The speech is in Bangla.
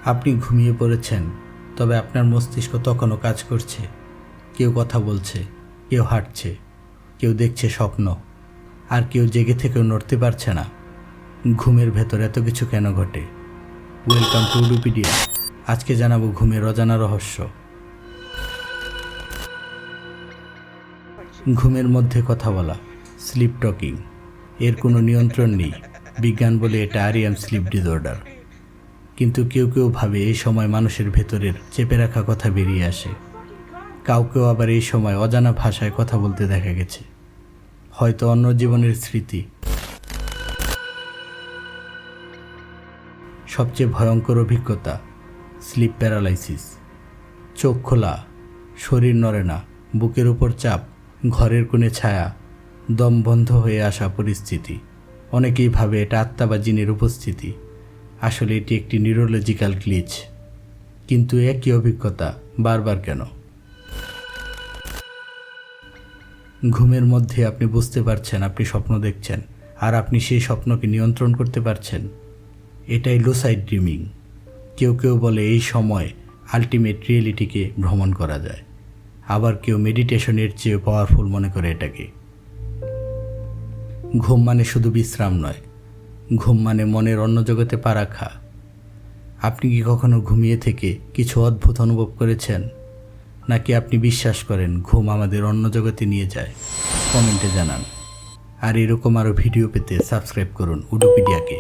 আপনি ঘুমিয়ে পড়েছেন, তবে আপনার মস্তিষ্ক তখনও কাজ করছে। কেউ কথা বলছে, কেউ হাঁটছে, কেউ দেখছে স্বপ্ন, আর কেউ জেগে থেকেও নড়তে পারছে না। ঘুমের ভেতর এত কিছু কেন ঘটে? Welcome to Udupedia. আজকে জানাবো ঘুমের অজানা রহস্য। ঘুমের মধ্যে কথা বলা, স্লিপ টকিং, এর কোনো নিয়ন্ত্রণ নেই। বিজ্ঞান বলে এটা আরইএম স্লিপ ডিসঅর্ডার। কিন্তু কেউ কেউ ভাবে এই সময় মানুষের ভেতরের চেপে রাখা কথা বেরিয়ে আসে। কাউকেও আবার এই সময় অজানা ভাষায় কথা বলতে দেখা গেছে, হয়তো অন্য জীবনের স্মৃতি। সবচেয়ে ভয়ঙ্কর অভিজ্ঞতা স্লিপ প্যারালাইসিস। চোখ খোলা, শরীর নড়ে না, বুকের উপর চাপ, ঘরের কোণে ছায়া, দম বন্ধ হয়ে আসা পরিস্থিতি। অনেকেই ভাবে এটা আত্মা বা জিনের উপস্থিতি। আসলে এটি একটি নিউরোলজিক্যাল গ্লিচ। কিন্তু একই অভিজ্ঞতা বারবার কেন? ঘুমের মধ্যে আপনি বুঝতে পারছেন আপনি স্বপ্ন দেখছেন, আর আপনি সেই স্বপ্নকে নিয়ন্ত্রণ করতে পারছেন। এটাই লুসাইড ড্রিমিং। কেউ কেউ বলে এই সময় আলটিমেট রিয়েলিটিকে ভ্রমণ করা যায়, আবার কেউ মেডিটেশনের চেয়ে পাওয়ারফুল মনে করে এটাকে। ঘুম মানে শুধু বিশ্রাম নয়, ঘুম মানে মনের অন্য জগতে পা রাখা। আপনি কি কখনো ঘুমিয়ে থেকে কিছু অদ্ভুত অনুভব করেছেন? নাকি আপনি বিশ্বাস করেন ঘুম আমাদের অন্য জগতে নিয়ে যায়? কমেন্টে জানান। আর এরকম আরও ভিডিও পেতে সাবস্ক্রাইব করুন উডুপিডিয়াকে।